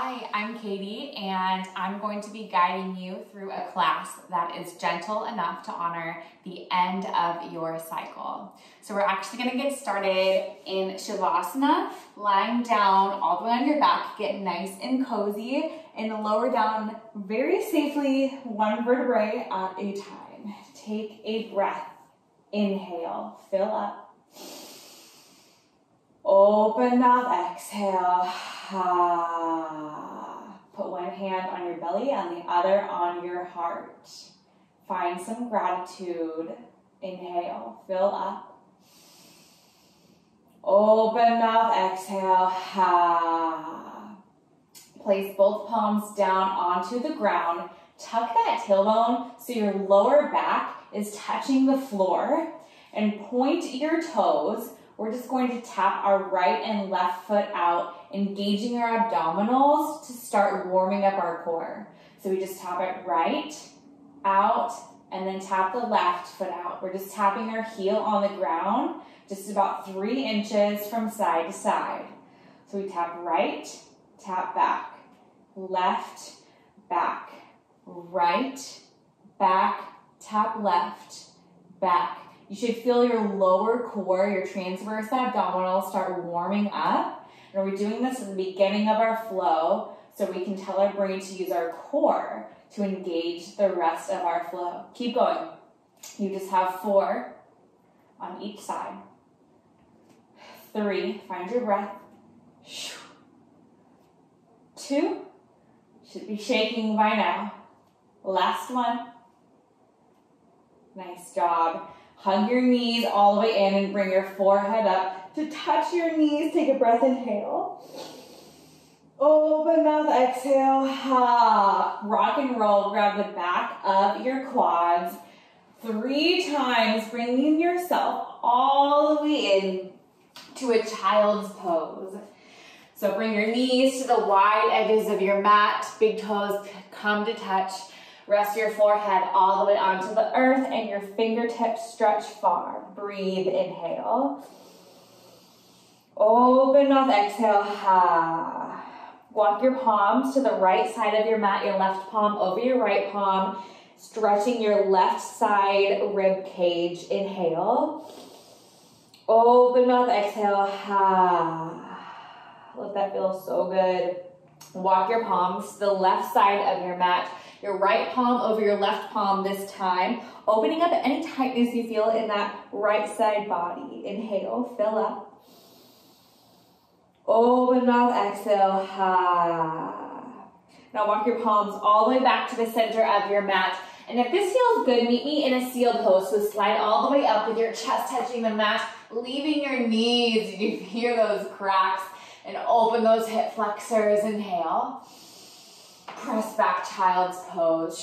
Hi, I'm Katey, and I'm going to be guiding you through a class that is gentle enough to honor the end of your cycle. So we're actually going to get started in Shavasana, lying down all the way on your back, get nice and cozy, and lower down very safely, one vertebrae at a time. Take a breath. Inhale, fill up. Open mouth, exhale. Put one hand on your belly and the other on your heart. Find some gratitude. Inhale, fill up. Open mouth, exhale. Place both palms down onto the ground. Tuck that tailbone so your lower back is touching the floor. And point your toes. We're just going to tap our right and left foot out, engaging our abdominals to start warming up our core. So we just tap it right, out, and then tap the left foot out. We're just tapping our heel on the ground, just about 3 inches from side to side. So we tap right, tap back, left, back, right, back, tap left, back. You should feel your lower core, your transverse abdominals start warming up. And we're doing this at the beginning of our flow so we can tell our brain to use our core to engage the rest of our flow. Keep going. You just have 4 on each side. 3, find your breath. 2, should be shaking by now. Last one. Nice job. Hug your knees all the way in and bring your forehead up to touch your knees. Take a breath, inhale. Open mouth, exhale. Rock and roll, grab the back of your quads 3 times, bringing yourself all the way in to a child's pose. So bring your knees to the wide edges of your mat, big toes come to touch. Rest your forehead all the way onto the earth and your fingertips stretch far. Breathe, inhale. Open mouth, exhale. Walk your palms to the right side of your mat, your left palm over your right palm, stretching your left side rib cage. Inhale. Open mouth, exhale. Let that feel so good. Walk your palms to the left side of your mat, your right palm over your left palm this time, opening up any tightness you feel in that right side body. Inhale, fill up. Open mouth, exhale. Now walk your palms all the way back to the center of your mat. And if this feels good, meet me in a seal pose. So slide all the way up with your chest touching the mat, leaving your knees. You hear those cracks. And open those hip flexors. Inhale. Press back, child's pose.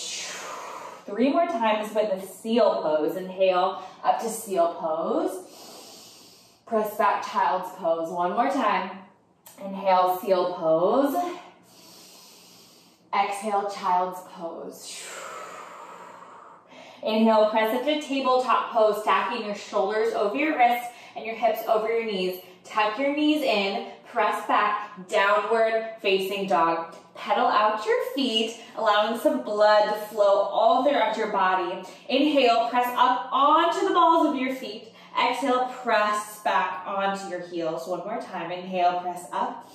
3 more times with the seal pose. Inhale, up to seal pose. Press back, child's pose. 1 more time. Inhale, seal pose. Exhale, child's pose. Inhale, press up to tabletop pose, stacking your shoulders over your wrists and your hips over your knees. Tuck your knees in, press back, downward facing dog. Pedal out your feet, allowing some blood to flow all throughout your body. Inhale, press up onto the balls of your feet. Exhale, press back onto your heels. 1 more time. Inhale, press up.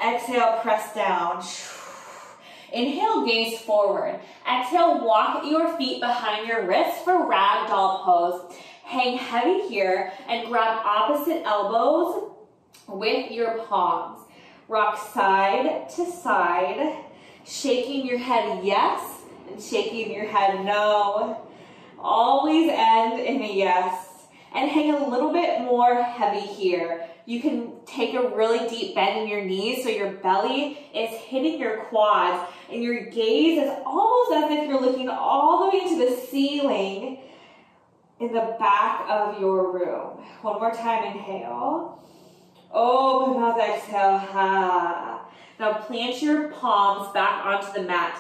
Exhale, press down. Inhale, gaze forward. Exhale, walk your feet behind your wrists for ragdoll pose. Hang heavy here and grab opposite elbows with your palms. Rock side to side, shaking your head yes and shaking your head no. Always end in a yes. And hang a little bit more heavy here. You can take a really deep bend in your knees so your belly is hitting your quads and your gaze is almost as if you're looking all the way into the ceiling in the back of your room. 1 more time, inhale. Open mouth, exhale. Now plant your palms back onto the mat.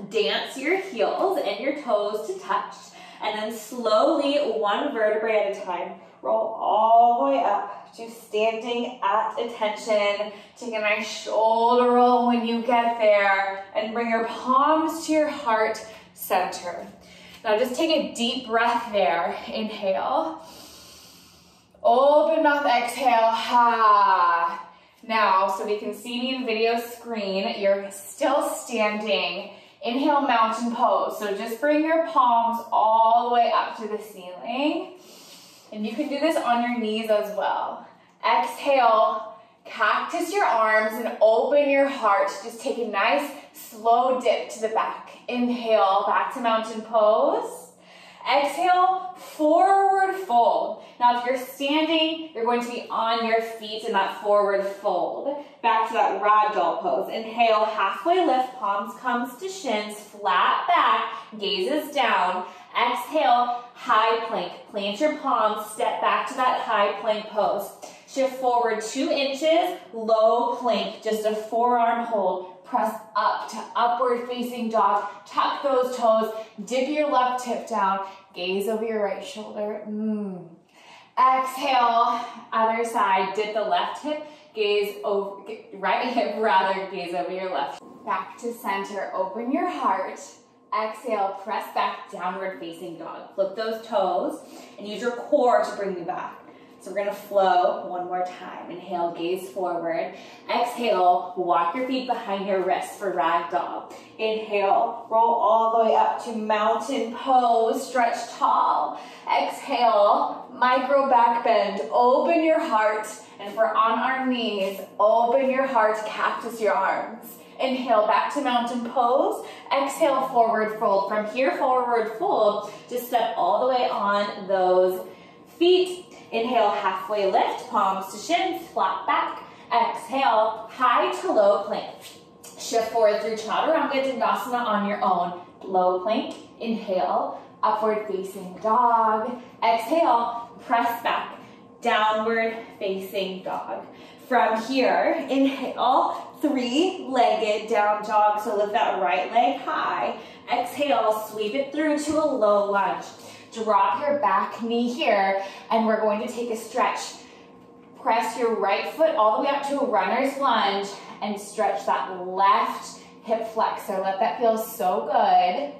Dance your heels and your toes to touch And then slowly, one vertebrae at a time, roll all the way up to standing at attention. Take a nice shoulder roll when you get there, and bring your palms to your heart center. Now just take a deep breath there. Inhale. Open mouth, exhale. Ha. Now, so we can see me in video screen, you're still standing. Inhale, mountain pose. So just bring your palms all the way up to the ceiling. And you can do this on your knees as well. Exhale, cactus your arms and open your heart. Just take a nice slow dip to the back. Inhale, back to mountain pose. Exhale, forward fold. Now if you're standing, you're going to be on your feet in that forward fold. Back to that ragdoll pose. Inhale, halfway lift, palms comes to shins, flat back, gazes down. Exhale, high plank. Plant your palms, step back to that high plank pose. Shift forward 2 inches, low plank, just a forearm hold. Press up to upward facing dog. Tuck those toes, dip your left hip down, gaze over your right shoulder. Exhale, other side, dip the left hip, gaze over, right hip rather, gaze over your left. Back to center, open your heart. Exhale, press back, downward facing dog. Flip those toes and use your core to bring you back. So we're gonna flow one more time. Inhale, gaze forward. Exhale, walk your feet behind your wrists for ragdoll. Inhale, roll all the way up to mountain pose, stretch tall. Exhale, micro back bend, open your heart. And if we're on our knees, open your heart, cactus your arms. Inhale, back to mountain pose. Exhale, forward fold. From here, forward fold, just step all the way on those feet. Inhale, halfway lift, palms to shins, flat back. Exhale, high to low plank. Shift forward through Chaturanga Dandasana on your own. Low plank, inhale, upward facing dog. Exhale, press back, downward facing dog. From here, inhale, 3-legged down dog. So lift that right leg high. Exhale, sweep it through to a low lunge. Drop your back knee here, and we're going to take a stretch. Press your right foot all the way up to a runner's lunge and stretch that left hip flexor. Let that feel so good.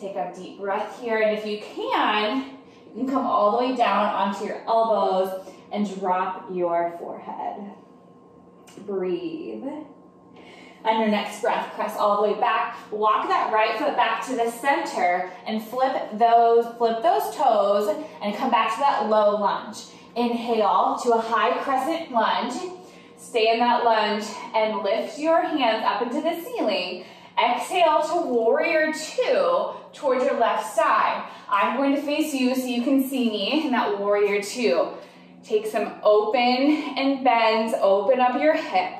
Take a deep breath here, and if you can come all the way down onto your elbows and drop your forehead. Breathe. On your next breath, press all the way back. Walk that right foot back to the center and flip those toes and come back to that low lunge. Inhale to a high crescent lunge. Stay in that lunge and lift your hands up into the ceiling. Exhale to warrior 2 towards your left side. I'm going to face you so you can see me in that warrior 2. Take some open and bends, open up your hip.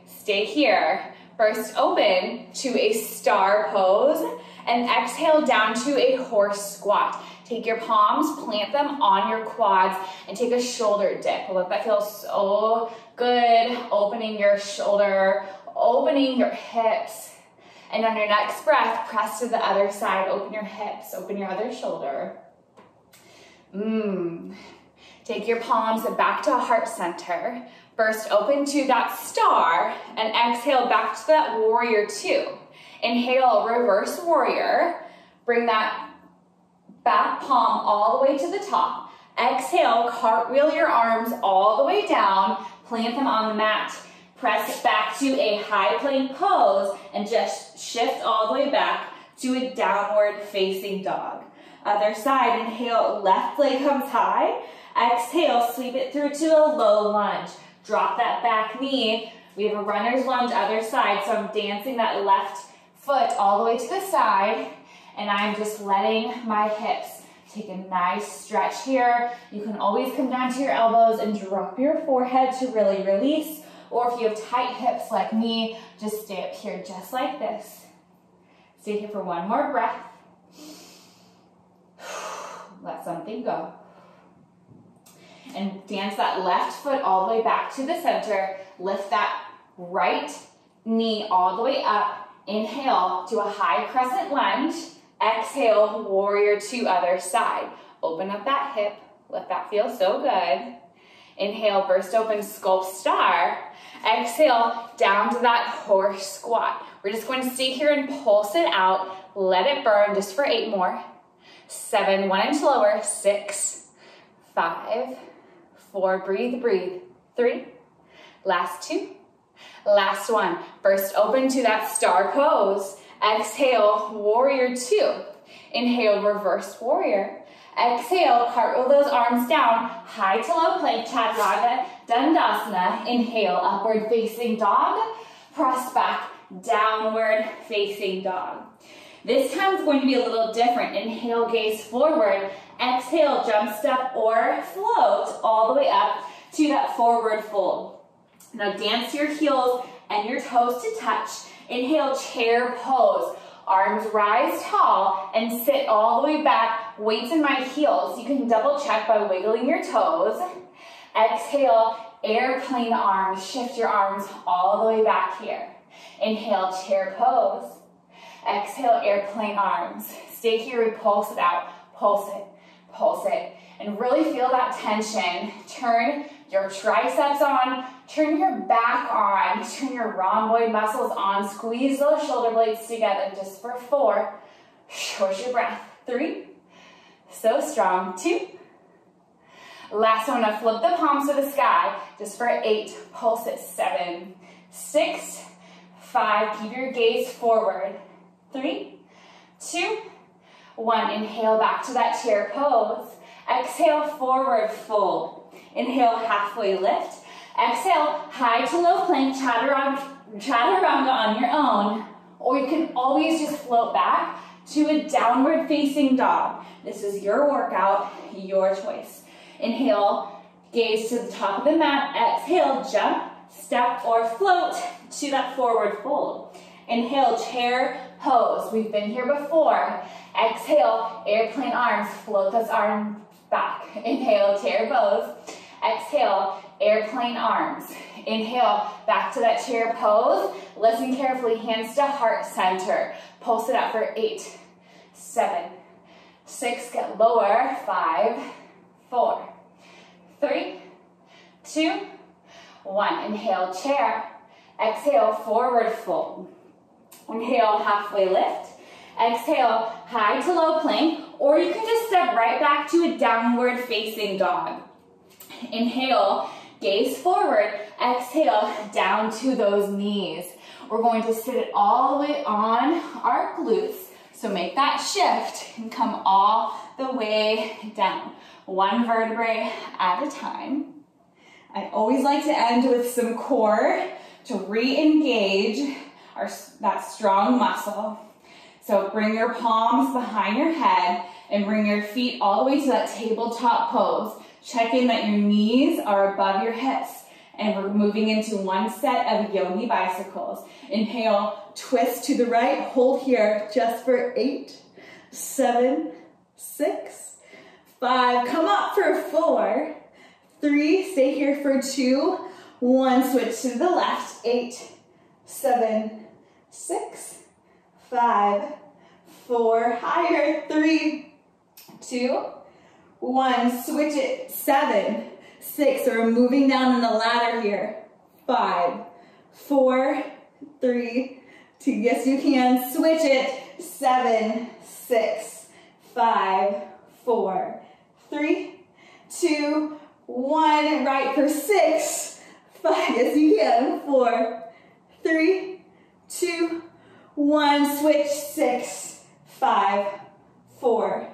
Stay here. First open to a star pose and exhale down to a horse squat. Take your palms, plant them on your quads and take a shoulder dip. Let that feel so good. Opening your shoulder, opening your hips. And on your next breath, press to the other side. Open your hips, open your other shoulder. Take your palms back to heart center. First, open to that star and exhale back to that warrior 2. Inhale, reverse warrior. Bring that back palm all the way to the top. Exhale, cartwheel your arms all the way down. Plant them on the mat. Press back to a high plank pose and just shift all the way back to a downward facing dog. Other side, inhale, left leg comes high. Exhale, sweep it through to a low lunge. Drop that back knee. We have a runner's lunge other side, so I'm dancing that left foot all the way to the side, and I'm just letting my hips take a nice stretch here. You can always come down to your elbows and drop your forehead to really release, or if you have tight hips like me, just stay up here just like this. Stay here for one more breath. Let something go. And dance that left foot all the way back to the center. Lift that right knee all the way up. Inhale to a high crescent lunge. Exhale, warrior two, other side. Open up that hip. Let that feel so good. Inhale, burst open, sculpt star. Exhale, down to that horse squat. We're just going to stay here and pulse it out. Let it burn just for 8 more. 7, 1 inch lower. 6, 5, 4, breathe, breathe. 3, last 2, last 1. Burst open to that star pose. Exhale, warrior two. Inhale, reverse warrior. Exhale, cartwheel those arms down, high to low plank, chaturanga, dandasana. Inhale, upward facing dog. Press back, downward facing dog. This time is going to be a little different. Inhale, gaze forward. Exhale, jump step or float all the way up to that forward fold. Now dance your heels and your toes to touch. Inhale, chair pose. Arms rise tall and sit all the way back. Weights in my heels. You can double check by wiggling your toes. Exhale, airplane arms. Shift your arms all the way back here. Inhale, chair pose. Exhale, airplane arms. Stay here, we pulse it out. Pulse it, and really feel that tension. Turn your triceps on, turn your back on, turn your rhomboid muscles on, squeeze those shoulder blades together just for 4. Push your breath. 3, so strong. 2, last one, now flip the palms to the sky just for 8, pulse it. 7, 6, 5, keep your gaze forward. 3, 2, 1, inhale back to that chair pose. Exhale, forward fold. Inhale, halfway lift. Exhale, high to low plank, chaturanga on your own. Or you can always just float back to a downward facing dog. This is your workout, your choice. Inhale, gaze to the top of the mat. Exhale, jump, step, or float to that forward fold. Inhale, chair pose. We've been here before. Exhale, airplane arms. Float those arms back. Inhale, chair pose. Exhale, airplane arms. Inhale, back to that chair pose. Listen carefully, hands to heart center. Pulse it out for 8, 7, 6, get lower. 5, 4, 3, 2, 1. Inhale, chair. Exhale, forward fold. Inhale, halfway lift. Exhale, high to low plank, or you can just step right back to a downward facing dog. Inhale, gaze forward. Exhale, down to those knees. We're going to sit it all the way on our glutes. So make that shift and come all the way down. 1 vertebrae at a time. I always like to end with some core to re-engage that strong muscle. So bring your palms behind your head and bring your feet all the way to that tabletop pose. Checking that your knees are above your hips. And we're moving into 1 set of Yoni Bicycles. Inhale, twist to the right, hold here just for 8, 7, 6, 5. Come up for 4, 3, stay here for 2, 1, switch to the left. 8, 7, 6, 5, 4, higher. 3, 2, 1, switch it. 7, 6, so we're moving down on the ladder here. 5, 4, 3, 2, yes you can, switch it. 7, 6, 5, 4, 3, 2, 1, right for 6, 5, yes you can, 4, 3, 2, 1, switch. 6, 5, 4,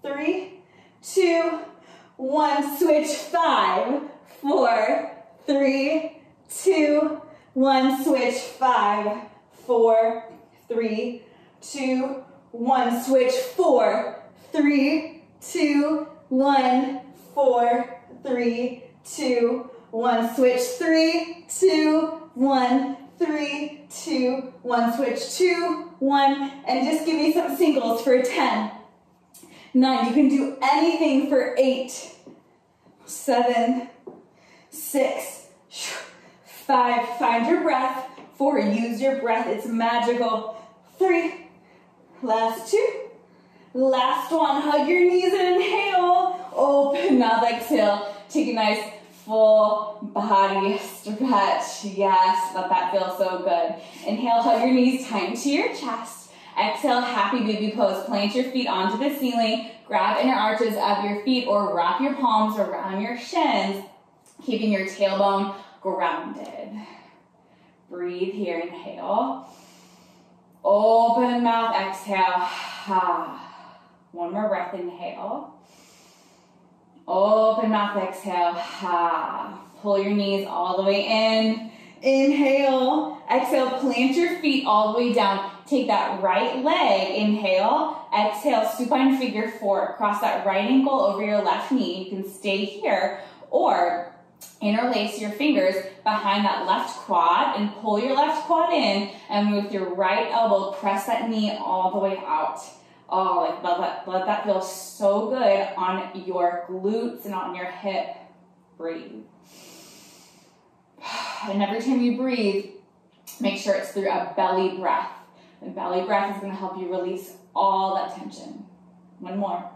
3, 2, 1, switch. 5, 4, 3, 2, 1, switch. 5, 4, 3, 2, 1, switch. 4, 3, 2, 1, 4, 3, 2, 1, switch. 3, 2, 1, 3, 2, 1, switch. 2, 1, and just give me some singles for 10, 9, you can do anything for 8, 7, 6, 5, find your breath. 4, use your breath, it's magical. 3, last 2, Last one, hug your knees and inhale. Open mouth, exhale. Take a nice full body stretch. Yes, let that feel so good. Inhale, hug your knees, tighten to your chest. Exhale, happy baby pose. Plant your feet onto the ceiling. Grab inner arches of your feet or wrap your palms around your shins, keeping your tailbone grounded. Breathe here, inhale. Open mouth, exhale. One more breath, inhale. Open mouth, exhale. Pull your knees all the way in. Inhale. Exhale, plant your feet all the way down. Take that right leg, inhale. Exhale, supine figure four. Cross that right ankle over your left knee. You can stay here or interlace your fingers behind that left quad and pull your left quad in, and with your right elbow, press that knee all the way out. Oh, let that feel so good on your glutes and on your hip. Breathe. And every time you breathe, make sure it's through a belly breath. The belly breath is going to help you release all that tension. One more.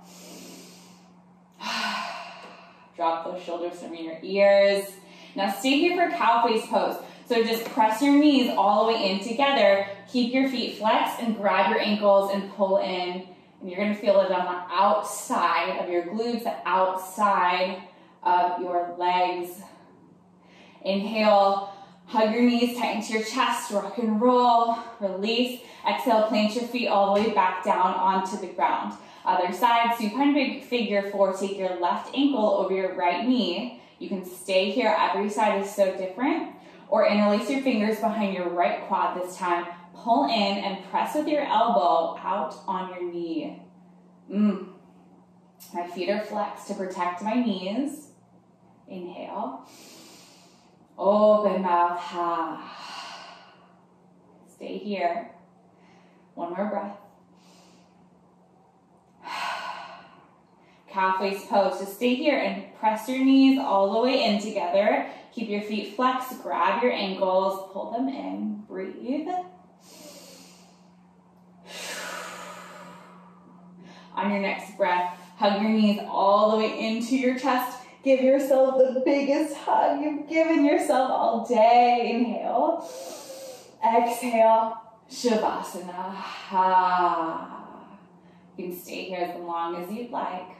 Drop those shoulders from your ears. Now stay here for cow face pose. So just press your knees all the way in together. Keep your feet flexed and grab your ankles and pull in. And you're going to feel it on the outside of your glutes, the outside of your legs. Inhale, hug your knees, tighten to your chest, rock and roll, release. Exhale, plant your feet all the way back down onto the ground. Other side, supine figure four. Take your left ankle over your right knee. You can stay here. Every side is so different. Or interlace your fingers behind your right quad this time. Pull in and press with your elbow out on your knee. My feet are flexed to protect my knees. Inhale. Open mouth. Stay here. One more breath. Cow face pose. Just stay here and press your knees all the way in together. Keep your feet flexed. Grab your ankles. Pull them in. Breathe. On your next breath, hug your knees all the way into your chest. Give yourself the biggest hug you've given yourself all day. Inhale. Exhale. Shavasana. You can stay here as long as you'd like.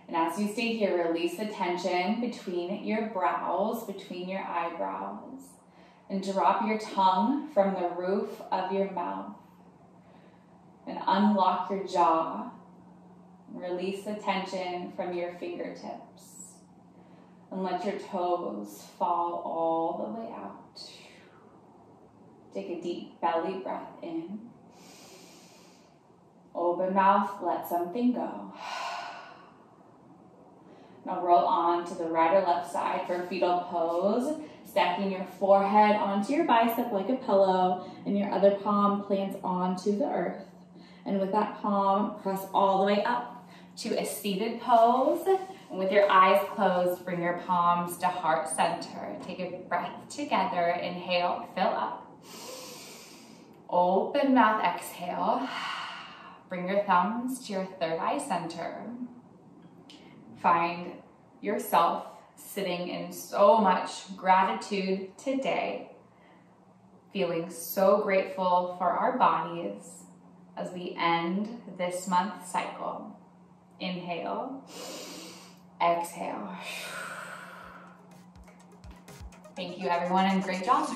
And as you stay here, release the tension between your brows, between your eyebrows. And drop your tongue from the roof of your mouth. And unlock your jaw. Release the tension from your fingertips. And let your toes fall all the way out. Take a deep belly breath in. Open mouth, let something go. Now roll on to the right or left side for fetal pose. Stacking your forehead onto your bicep like a pillow, and your other palm plants onto the earth. And with that palm, press all the way up to a seated pose. And with your eyes closed, bring your palms to heart center. Take a breath together. Inhale, fill up. Open mouth, exhale. Bring your thumbs to your third eye center. Find yourself sitting in so much gratitude today. Feeling so grateful for our bodies as we end this month's cycle. Inhale, exhale. Thank you everyone and great job.